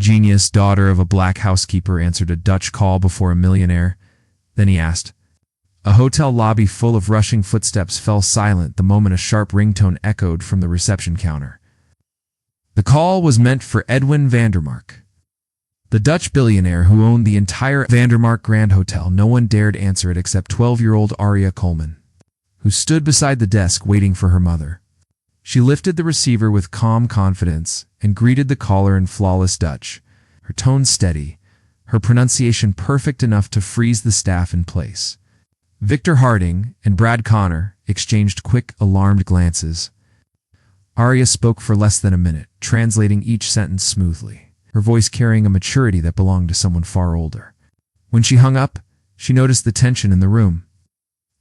genius daughter of a black housekeeper answered a Dutch call before a millionaire. Then he asked. A hotel lobby full of rushing footsteps fell silent the moment a sharp ringtone echoed from the reception counter. The call was meant for Edwin Vandermark, the Dutch billionaire who owned the entire Vandermark Grand Hotel. No one dared answer it except 12-year-old Aria Coleman, who stood beside the desk waiting for her mother. She lifted the receiver with calm confidence and greeted the caller in flawless Dutch, her tone steady, her pronunciation perfect enough to freeze the staff in place. Victor Harding and Brad Connor exchanged quick, alarmed glances. Aria spoke for less than a minute, translating each sentence smoothly, her voice carrying a maturity that belonged to someone far older. When she hung up, she noticed the tension in the room.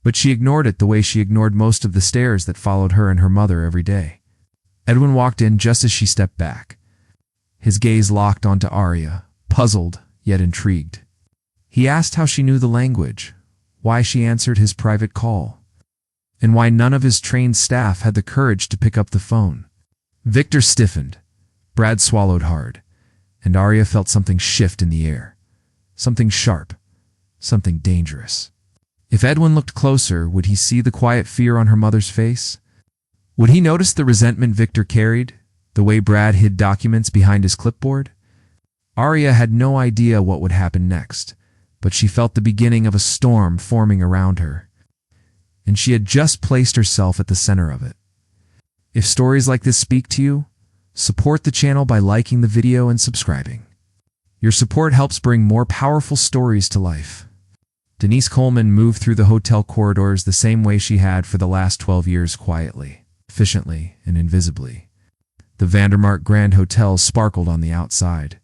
But she ignored it the way she ignored most of the stares that followed her and her mother every day. Edwin walked in just as she stepped back. His gaze locked onto Aria, puzzled yet intrigued. He asked how she knew the language, why she answered his private call, and why none of his trained staff had the courage to pick up the phone. Victor stiffened, Brad swallowed hard, and Aria felt something shift in the air. Something sharp, something dangerous. If Edwin looked closer, would he see the quiet fear on her mother's face? Would he notice the resentment Victor carried, the way Brad hid documents behind his clipboard? Aria had no idea what would happen next, but she felt the beginning of a storm forming around her, and she had just placed herself at the center of it. If stories like this speak to you, support the channel by liking the video and subscribing. Your support helps bring more powerful stories to life. Denise Coleman moved through the hotel corridors the same way she had for the last 12 years, quietly, efficiently, and invisibly. The Vandermark Grand Hotel sparkled on the outside,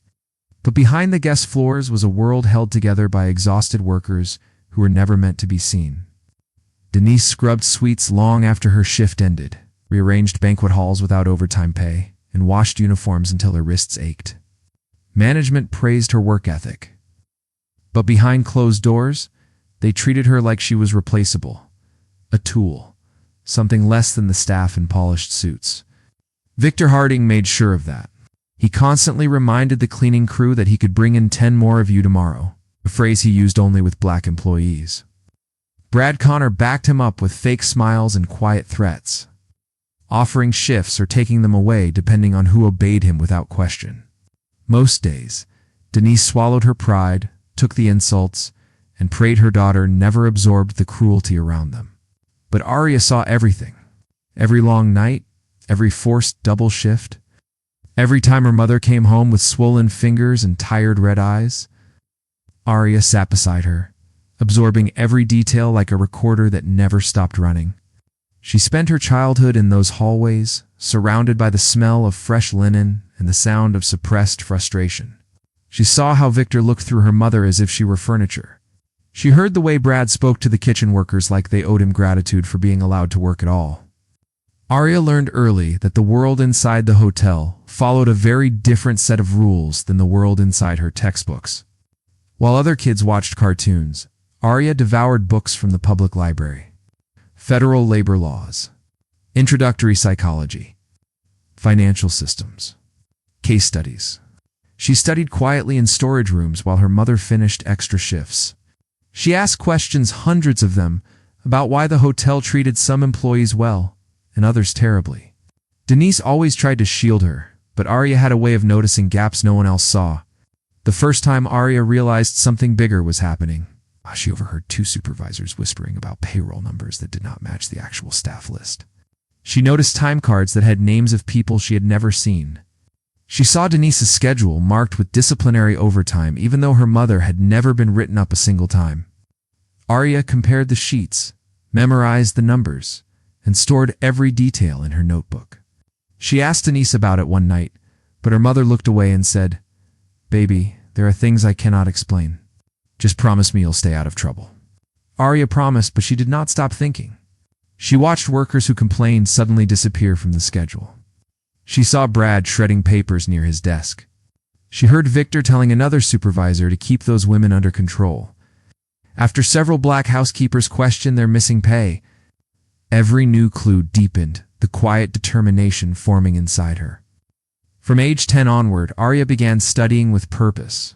but behind the guest floors was a world held together by exhausted workers who were never meant to be seen. Denise scrubbed suites long after her shift ended, rearranged banquet halls without overtime pay, and washed uniforms until her wrists ached. Management praised her work ethic, but behind closed doors, they treated her like she was replaceable, a tool, something less than the staff in polished suits. Victor Harding made sure of that. He constantly reminded the cleaning crew that he could bring in 10 more of you tomorrow, a phrase he used only with black employees. Brad Connor backed him up with fake smiles and quiet threats, offering shifts or taking them away depending on who obeyed him without question. Most days, Denise swallowed her pride, took the insults, and prayed her daughter never absorbed the cruelty around them. But Aria saw everything. Every long night, every forced double shift, every time her mother came home with swollen fingers and tired red eyes. Aria sat beside her, absorbing every detail like a recorder that never stopped running. She spent her childhood in those hallways, surrounded by the smell of fresh linen and the sound of suppressed frustration. She saw how Victor looked through her mother as if she were furniture. She heard the way Brad spoke to the kitchen workers like they owed him gratitude for being allowed to work at all. Aria learned early that the world inside the hotel followed a very different set of rules than the world inside her textbooks. While other kids watched cartoons, Aria devoured books from the public library. Federal labor laws, introductory psychology, financial systems, case studies. She studied quietly in storage rooms while her mother finished extra shifts. She asked questions, hundreds of them, about why the hotel treated some employees well and others terribly. Denise always tried to shield her, but Aria had a way of noticing gaps no one else saw. The first time Aria realized something bigger was happening, she overheard 2 supervisors whispering about payroll numbers that did not match the actual staff list. She noticed time cards that had names of people she had never seen. She saw Denise's schedule marked with disciplinary overtime even though her mother had never been written up a single time. Aria compared the sheets, memorized the numbers, and stored every detail in her notebook. She asked Denise about it one night, but her mother looked away and said, "Baby, there are things I cannot explain. Just promise me you'll stay out of trouble." Aria promised, but she did not stop thinking. She watched workers who complained suddenly disappear from the schedule. She saw Brad shredding papers near his desk. She heard Victor telling another supervisor to keep those women under control. After several black housekeepers questioned their missing pay, every new clue deepened the quiet determination forming inside her. From age 10 onward, Aria began studying with purpose.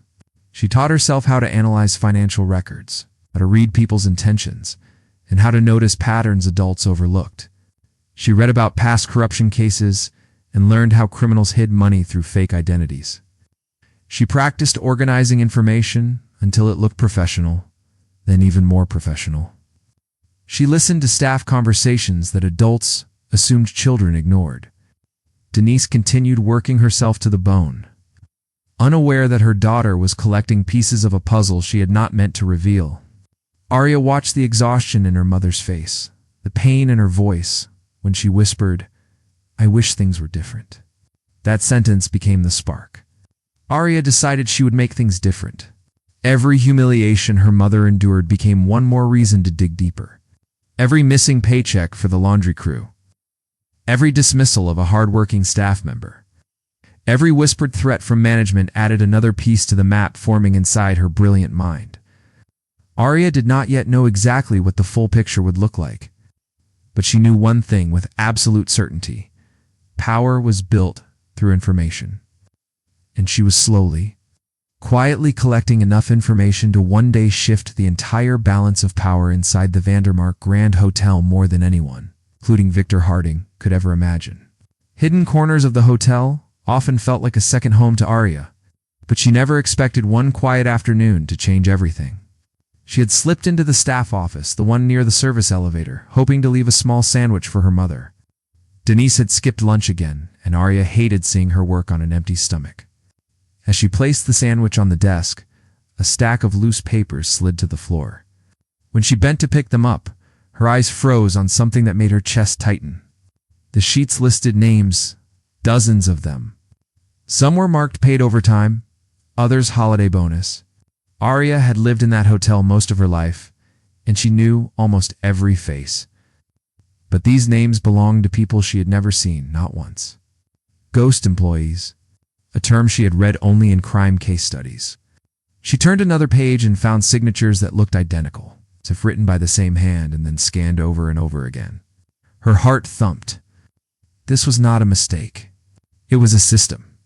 She taught herself how to analyze financial records, how to read people's intentions, and how to notice patterns adults overlooked. She read about past corruption cases and learned how criminals hid money through fake identities. She practiced organizing information until it looked professional, then even more professional. She listened to staff conversations that adults assumed children ignored. Denise continued working herself to the bone, unaware that her daughter was collecting pieces of a puzzle she had not meant to reveal. Aria watched the exhaustion in her mother's face, the pain in her voice when she whispered, "I wish things were different." That sentence became the spark. Aria decided she would make things different. Every humiliation her mother endured became one more reason to dig deeper. Every missing paycheck for the laundry crew. Every dismissal of a hard-working staff member. Every whispered threat from management added another piece to the map forming inside her brilliant mind. Aria did not yet know exactly what the full picture would look like, but she knew one thing with absolute certainty. Power was built through information. And she was slowly, quietly collecting enough information to one day shift the entire balance of power inside the Vandermark Grand Hotel more than anyone, including Victor Harding, could ever imagine. Hidden corners of the hotel often felt like a second home to Aria, but she never expected one quiet afternoon to change everything. She had slipped into the staff office, the one near the service elevator, hoping to leave a small sandwich for her mother. Denise had skipped lunch again, and Aria hated seeing her work on an empty stomach. As she placed the sandwich on the desk, a stack of loose papers slid to the floor. When she bent to pick them up, her eyes froze on something that made her chest tighten. The sheets listed names, dozens of them. Some were marked paid overtime, others holiday bonus. Aria had lived in that hotel most of her life, and she knew almost every face. But these names belonged to people she had never seen, not once. Ghost employees, a term she had read only in crime case studies. She turned another page and found signatures that looked identical, as if written by the same hand and then scanned over and over again. Her heart thumped. This was not a mistake. It was a system.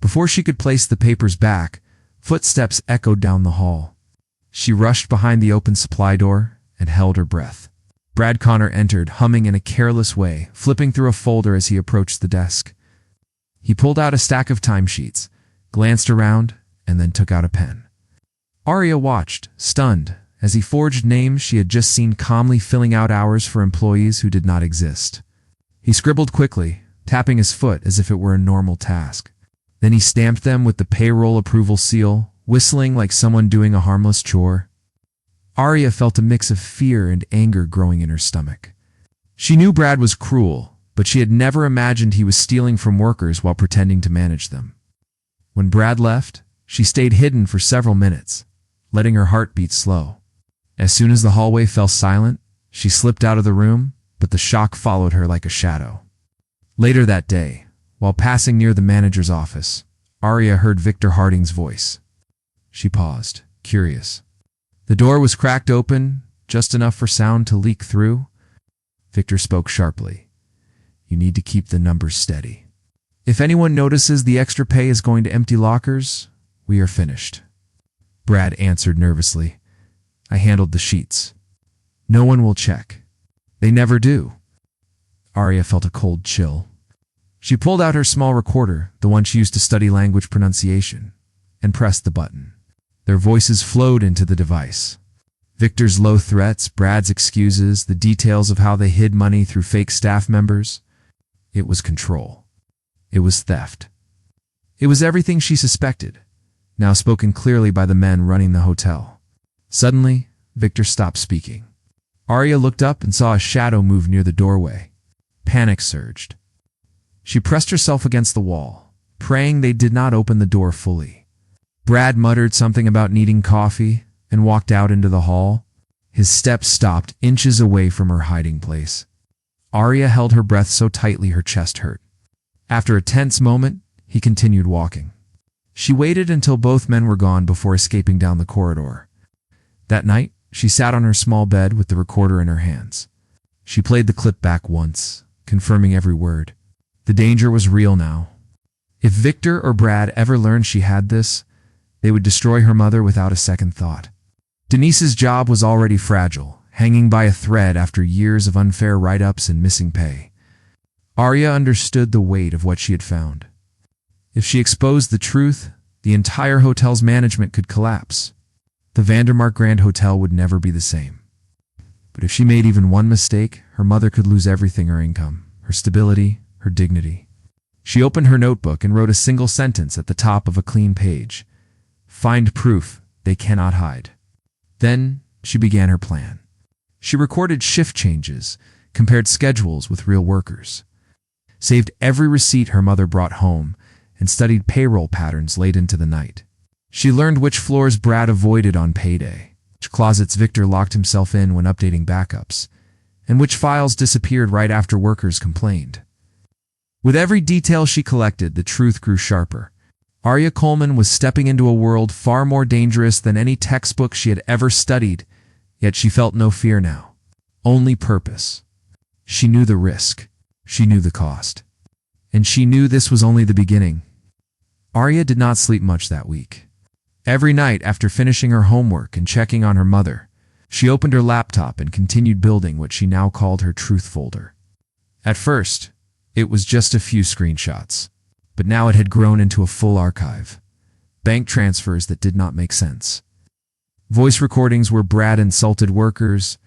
Before she could place the papers back, footsteps echoed down the hall. She rushed behind the open supply door and held her breath. Brad Connor entered, humming in a careless way, flipping through a folder as he approached the desk. He pulled out a stack of timesheets, glanced around, and then took out a pen. Aria watched, stunned, as he forged names she had just seen calmly filling out hours for employees who did not exist. He scribbled quickly, tapping his foot as if it were a normal task. Then he stamped them with the payroll approval seal, whistling like someone doing a harmless chore. Aria felt a mix of fear and anger growing in her stomach. She knew Brad was cruel, but she had never imagined he was stealing from workers while pretending to manage them. When Brad left, she stayed hidden for several minutes, letting her heart beat slow. As soon as the hallway fell silent, she slipped out of the room, but the shock followed her like a shadow. Later that day, while passing near the manager's office, Aria heard Victor Harding's voice. She paused, curious. The door was cracked open, just enough for sound to leak through. Victor spoke sharply. "You need to keep the numbers steady. If anyone notices the extra pay is going to empty lockers, we are finished." Brad answered nervously. "I handled the sheets. No one will check. They never do." Aria felt a cold chill. She pulled out her small recorder, the one she used to study language pronunciation, and pressed the button. Their voices flowed into the device. Victor's low threats, Brad's excuses, the details of how they hid money through fake staff members. It was control. It was theft. It was everything she suspected, now spoken clearly by the men running the hotel. Suddenly, Victor stopped speaking. Aria looked up and saw a shadow move near the doorway. Panic surged. She pressed herself against the wall, praying they did not open the door fully. Brad muttered something about needing coffee and walked out into the hall. His steps stopped inches away from her hiding place. Aria held her breath so tightly her chest hurt. After a tense moment, he continued walking. She waited until both men were gone before escaping down the corridor. That night, she sat on her small bed with the recorder in her hands. She played the clip back once, confirming every word. The danger was real now. If Victor or Brad ever learned she had this, they would destroy her mother without a second thought. Denise's job was already fragile, hanging by a thread after years of unfair write-ups and missing pay. Aria understood the weight of what she had found. If she exposed the truth, the entire hotel's management could collapse. The Vandermark Grand Hotel would never be the same. But if she made even one mistake, her mother could lose everything: her income, her stability, her dignity. She opened her notebook and wrote a single sentence at the top of a clean page: "Find proof they cannot hide." Then she began her plan. She recorded shift changes, compared schedules with real workers, saved every receipt her mother brought home, and studied payroll patterns late into the night. She learned which floors Brad avoided on payday, which closets Victor locked himself in when updating backups, and which files disappeared right after workers complained. With every detail she collected, the truth grew sharper. Aria Coleman was stepping into a world far more dangerous than any textbook she had ever studied, yet she felt no fear now, only purpose. She knew the risk, she knew the cost, and she knew this was only the beginning. Aria did not sleep much that week. Every night after finishing her homework and checking on her mother, she opened her laptop and continued building what she now called her truth folder. At first, it was just a few screenshots, but now it had grown into a full archive. Bank transfers that did not make sense, voice recordings where Brad insulted workers,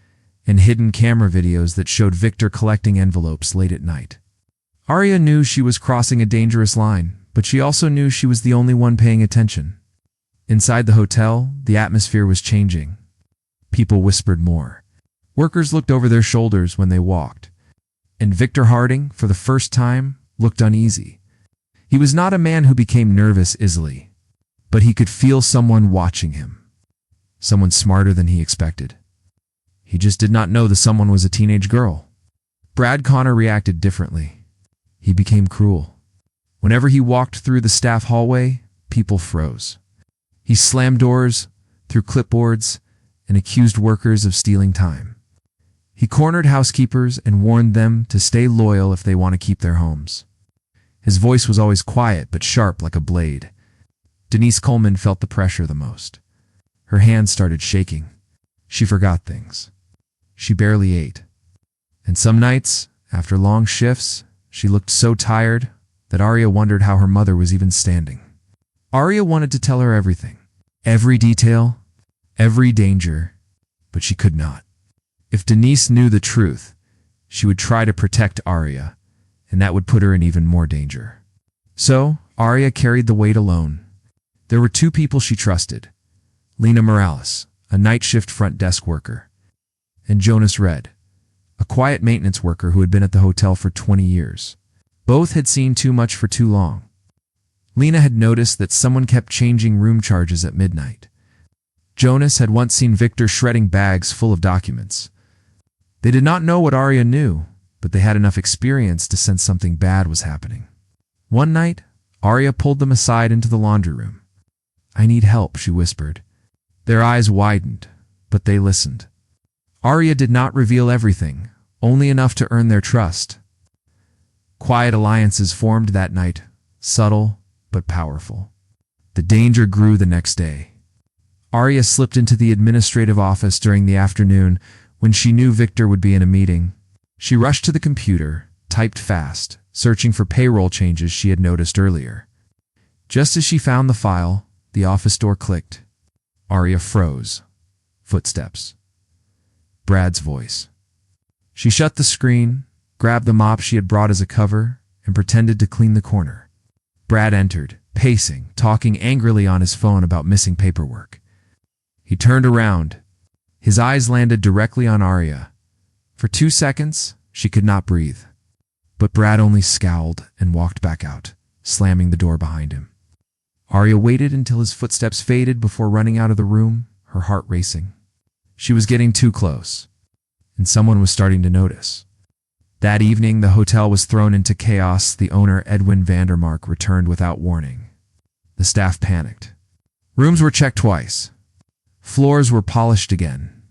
and hidden camera videos that showed Victor collecting envelopes late at night. Aria knew she was crossing a dangerous line, but she also knew she was the only one paying attention. Inside the hotel, the atmosphere was changing. People whispered more. Workers looked over their shoulders when they walked. And Victor Harding, for the first time, looked uneasy. He was not a man who became nervous easily, but he could feel someone watching him. Someone smarter than he expected. He just did not know the someone was a teenage girl. Brad Connor reacted differently. He became cruel. Whenever he walked through the staff hallway, people froze. He slammed doors, threw clipboards, and accused workers of stealing time. He cornered housekeepers and warned them to stay loyal if they want to keep their homes. His voice was always quiet but sharp like a blade. Denise Coleman felt the pressure the most. Her hands started shaking. She forgot things. She barely ate. And some nights, after long shifts, she looked so tired that Aria wondered how her mother was even standing. Aria wanted to tell her everything, every detail, every danger, but she could not. If Denise knew the truth, she would try to protect Aria, and that would put her in even more danger. So, Aria carried the weight alone. There were two people she trusted: Lena Morales, a night shift front desk worker, and Jonas Red, a quiet maintenance worker who had been at the hotel for 20 years. Both had seen too much for too long. Lena had noticed that someone kept changing room charges at midnight. Jonas had once seen Victor shredding bags full of documents. They did not know what Aria knew, but they had enough experience to sense something bad was happening. One night, Aria pulled them aside into the laundry room. "I need help," she whispered. Their eyes widened, but they listened. Aria did not reveal everything, only enough to earn their trust. Quiet alliances formed that night, subtle but powerful. The danger grew the next day. Aria slipped into the administrative office during the afternoon when she knew Victor would be in a meeting. She rushed to the computer, typed fast, searching for payroll changes she had noticed earlier. Just as she found the file, the office door clicked. Aria froze. Footsteps. Brad's voice. She shut the screen, grabbed the mop she had brought as a cover, and pretended to clean the corner. Brad entered, pacing, talking angrily on his phone about missing paperwork. He turned around. His eyes landed directly on Aria. For 2 seconds, she could not breathe. But Brad only scowled and walked back out, slamming the door behind him. Aria waited until his footsteps faded before running out of the room, her heart racing. She was getting too close, and someone was starting to notice. That evening, the hotel was thrown into chaos. The owner, Edwin Vandermark, returned without warning. The staff panicked. Rooms were checked twice. Floors were polished again.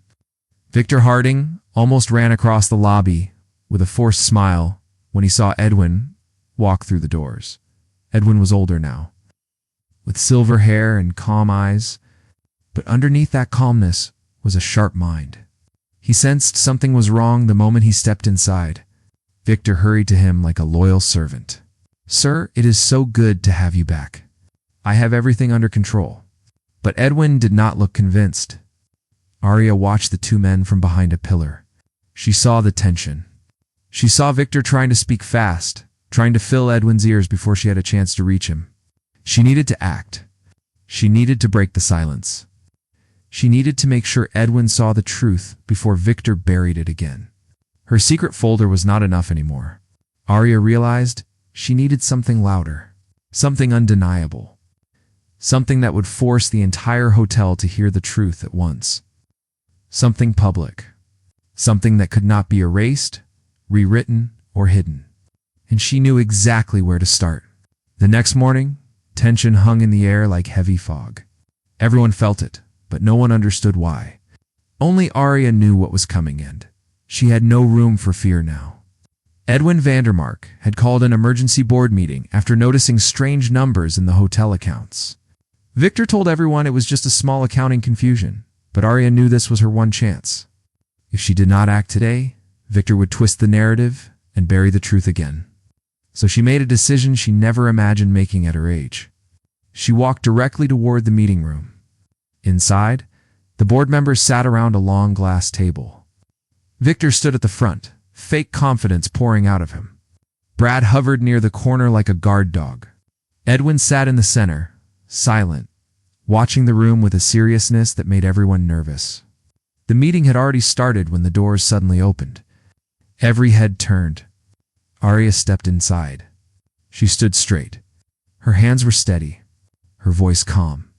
Victor Harding almost ran across the lobby with a forced smile when he saw Edwin walk through the doors. Edwin was older now, with silver hair and calm eyes, but underneath that calmness was a sharp mind. He sensed something was wrong the moment he stepped inside. Victor hurried to him like a loyal servant. "Sir, it is so good to have you back. I have everything under control." But Edwin did not look convinced. Aria watched the two men from behind a pillar. She saw the tension. She saw Victor trying to speak fast, trying to fill Edwin's ears before she had a chance to reach him. She needed to act. She needed to break the silence. She needed to make sure Edwin saw the truth before Victor buried it again. Her secret folder was not enough anymore. Aria realized she needed something louder, something undeniable, something that would force the entire hotel to hear the truth at once. Something public, something that could not be erased, rewritten, or hidden. And she knew exactly where to start. The next morning, tension hung in the air like heavy fog. Everyone felt it, but no one understood why. Only Aria knew what was coming, and she had no room for fear now. Edwin Vandermark had called an emergency board meeting after noticing strange numbers in the hotel accounts. Victor told everyone it was just a small accounting confusion, but Aria knew this was her one chance. If she did not act today, Victor would twist the narrative and bury the truth again. So she made a decision she never imagined making at her age. She walked directly toward the meeting room. Inside, the board members sat around a long glass table. Victor stood at the front, fake confidence pouring out of him. Brad hovered near the corner like a guard dog. Edwin sat in the center, silent, watching the room with a seriousness that made everyone nervous. The meeting had already started when the doors suddenly opened. Every head turned. Aria stepped inside. She stood straight. Her hands were steady, her voice calm.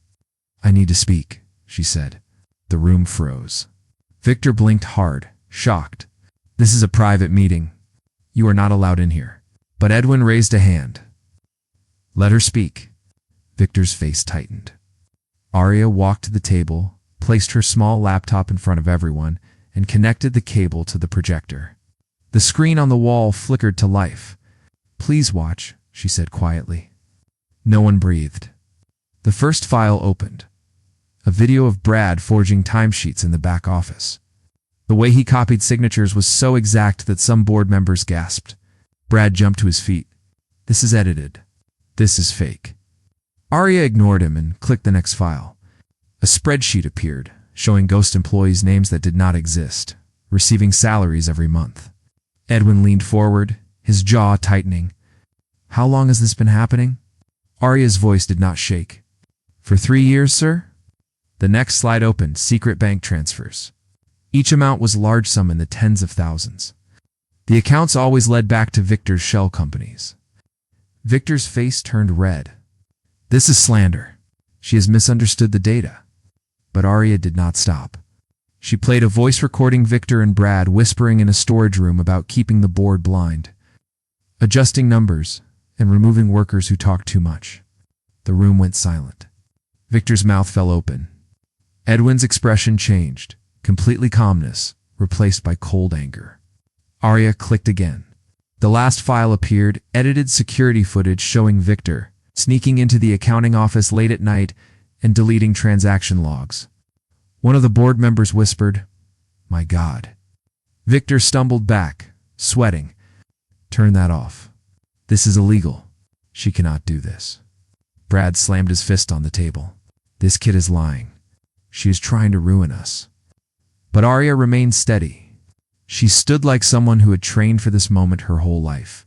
"I need to speak," she said. The room froze. Victor blinked hard, shocked. "This is a private meeting. You are not allowed in here." But Edwin raised a hand. "Let her speak." Victor's face tightened. Aria walked to the table, placed her small laptop in front of everyone, and connected the cable to the projector. The screen on the wall flickered to life. "Please watch," she said quietly. No one breathed. The first file opened. A video of Brad forging timesheets in the back office. The way he copied signatures was so exact that some board members gasped. Brad jumped to his feet. "This is edited. This is fake." Aria ignored him and clicked the next file. A spreadsheet appeared, showing ghost employees' names that did not exist, receiving salaries every month. Edwin leaned forward, his jaw tightening. "How long has this been happening?" Aria's voice did not shake. "For 3 years, sir?" The next slide opened, secret bank transfers. Each amount was large sum in the tens of thousands. The accounts always led back to Victor's shell companies. Victor's face turned red. "This is slander. She has misunderstood the data." But Aria did not stop. She played a voice recording Victor and Brad whispering in a storage room about keeping the board blind, adjusting numbers, and removing workers who talked too much. The room went silent. Victor's mouth fell open. Edwin's expression changed, completely calmness, replaced by cold anger. Aria clicked again. The last file appeared, edited security footage showing Victor sneaking into the accounting office late at night and deleting transaction logs. One of the board members whispered, "My God." Victor stumbled back, sweating. "Turn that off. This is illegal. She cannot do this." Brad slammed his fist on the table. "This kid is lying. She is trying to ruin us." But Aria remained steady. She stood like someone who had trained for this moment her whole life.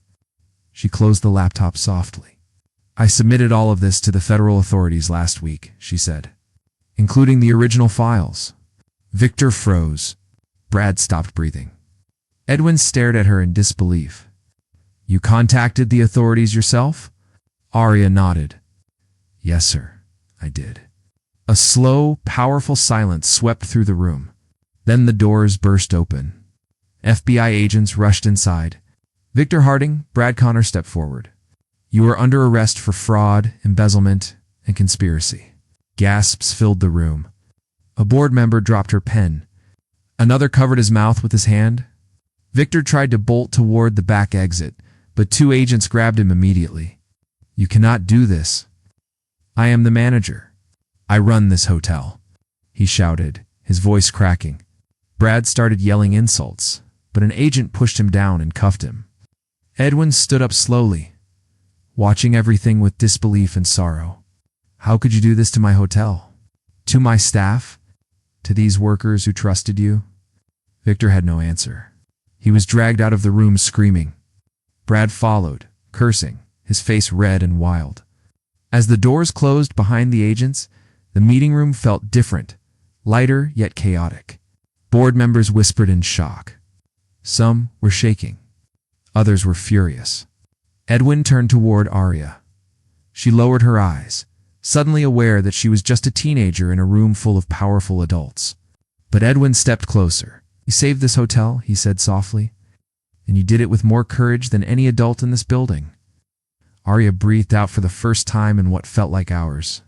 She closed the laptop softly. "I submitted all of this to the federal authorities last week," she said, "including the original files." Victor froze. Brad stopped breathing. Edwin stared at her in disbelief. "You contacted the authorities yourself?" Aria nodded. "Yes, sir, I did." A slow, powerful silence swept through the room. Then the doors burst open. FBI agents rushed inside. Victor Harding, Brad Connor stepped forward. "You are under arrest for fraud, embezzlement, and conspiracy." Gasps filled the room. A board member dropped her pen. Another covered his mouth with his hand. Victor tried to bolt toward the back exit, but 2 agents grabbed him immediately. You cannot do this. I am the manager. I run this hotel," he shouted, his voice cracking. Brad started yelling insults, but an agent pushed him down and cuffed him. Edwin stood up slowly, watching everything with disbelief and sorrow. "How could you do this to my hotel? To my staff? To these workers who trusted you?" Victor had no answer. He was dragged out of the room screaming. Brad followed, cursing, his face red and wild. As the doors closed behind the agents, the meeting room felt different, lighter yet chaotic. Board members whispered in shock. Some were shaking. Others were furious. Edwin turned toward Aria. She lowered her eyes, suddenly aware that she was just a teenager in a room full of powerful adults. But Edwin stepped closer. "You saved this hotel," he said softly, "and you did it with more courage than any adult in this building." Aria breathed out for the first time in what felt like hours.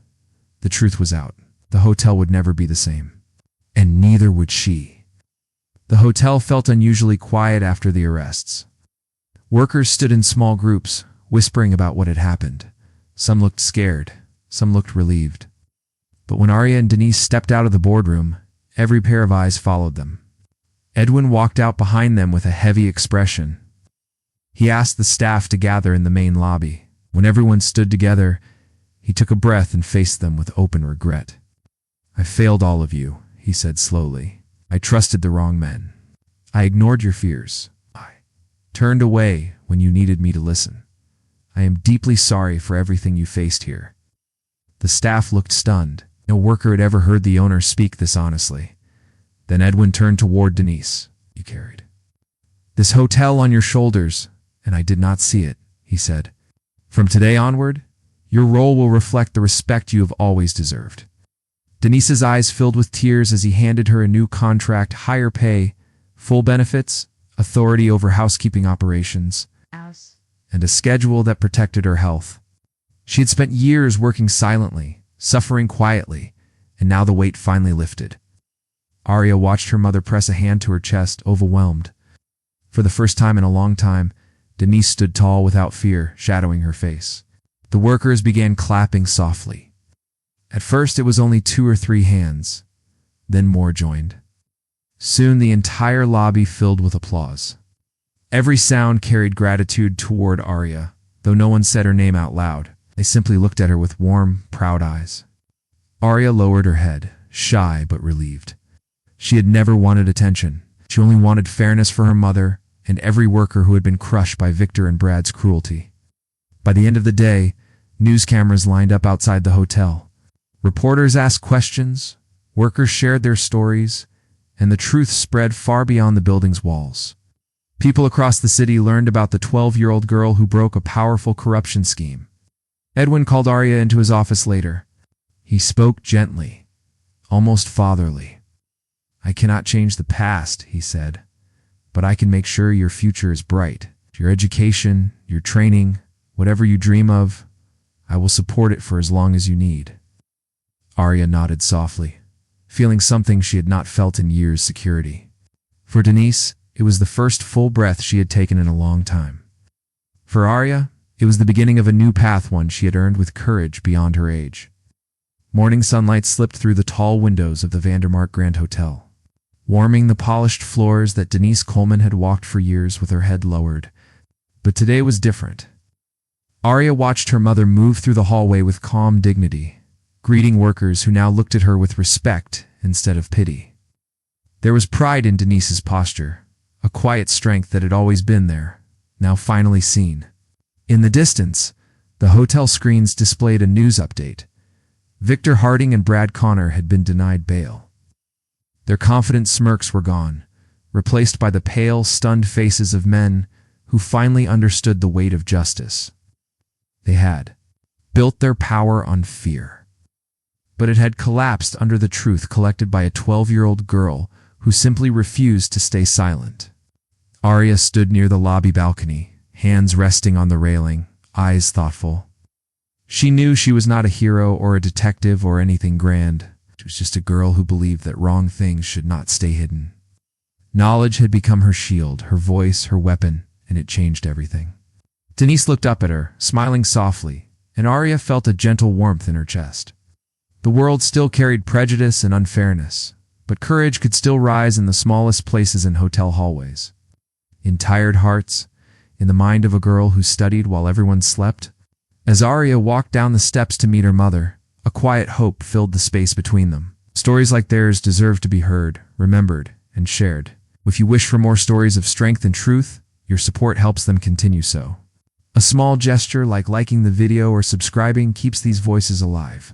The truth was out. The hotel would never be the same. And neither would she. The hotel felt unusually quiet after the arrests. Workers stood in small groups, whispering about what had happened. Some looked scared, some looked relieved. But when Aria and Denise stepped out of the boardroom, every pair of eyes followed them. Edwin walked out behind them with a heavy expression. He asked the staff to gather in the main lobby. When everyone stood together, he took a breath and faced them with open regret. "I failed all of you," he said slowly. "I trusted the wrong men. I ignored your fears. I turned away when you needed me to listen. I am deeply sorry for everything you faced here." The staff looked stunned. No worker had ever heard the owner speak this honestly. Then Edwin turned toward Denise. "You carried this hotel on your shoulders, and I did not see it," he said. "From today onward, your role will reflect the respect you have always deserved." Denise's eyes filled with tears as he handed her a new contract, higher pay, full benefits, authority over housekeeping operations, and a schedule that protected her health. She had spent years working silently, suffering quietly, and now the weight finally lifted. Aria watched her mother press a hand to her chest, overwhelmed. For the first time in a long time, Denise stood tall without fear, shadowing her face. The workers began clapping softly. At first it was only 2 or 3 hands, then more joined. Soon the entire lobby filled with applause. Every sound carried gratitude toward Aria, though no one said her name out loud. They simply looked at her with warm, proud eyes. Aria lowered her head, shy but relieved. She had never wanted attention. She only wanted fairness for her mother and every worker who had been crushed by Victor and Brad's cruelty. By the end of the day, news cameras lined up outside the hotel. Reporters asked questions, workers shared their stories, and the truth spread far beyond the building's walls. People across the city learned about the 12-year-old girl who broke a powerful corruption scheme. Edwin called Aria into his office later. He spoke gently, almost fatherly. "I cannot change the past," he said, "but I can make sure your future is bright. Your education, your training, whatever you dream of, I will support it for as long as you need." Aria nodded softly, feeling something she had not felt in years: security. For Denise, it was the first full breath she had taken in a long time. For Aria, it was the beginning of a new path, one she had earned with courage beyond her age. Morning sunlight slipped through the tall windows of the Vandermark Grand Hotel, warming the polished floors that Denise Coleman had walked for years with her head lowered. But today was different. Aria watched her mother move through the hallway with calm dignity, greeting workers who now looked at her with respect instead of pity. There was pride in Denise's posture, a quiet strength that had always been there, now finally seen. In the distance, the hotel screens displayed a news update. Victor Harding and Brad Connor had been denied bail. Their confident smirks were gone, replaced by the pale, stunned faces of men who finally understood the weight of justice. They had built their power on fear, but it had collapsed under the truth collected by a 12-year-old girl who simply refused to stay silent. Aria stood near the lobby balcony, hands resting on the railing, eyes thoughtful. She knew she was not a hero or a detective or anything grand. She was just a girl who believed that wrong things should not stay hidden. Knowledge had become her shield, her voice, her weapon, and it changed everything. Denise looked up at her, smiling softly, and Aria felt a gentle warmth in her chest. The world still carried prejudice and unfairness, but courage could still rise in the smallest places in hotel hallways. In tired hearts, in the mind of a girl who studied while everyone slept. As Aria walked down the steps to meet her mother, a quiet hope filled the space between them. Stories like theirs deserve to be heard, remembered, and shared. If you wish for more stories of strength and truth, your support helps them continue so. A small gesture like liking the video or subscribing keeps these voices alive.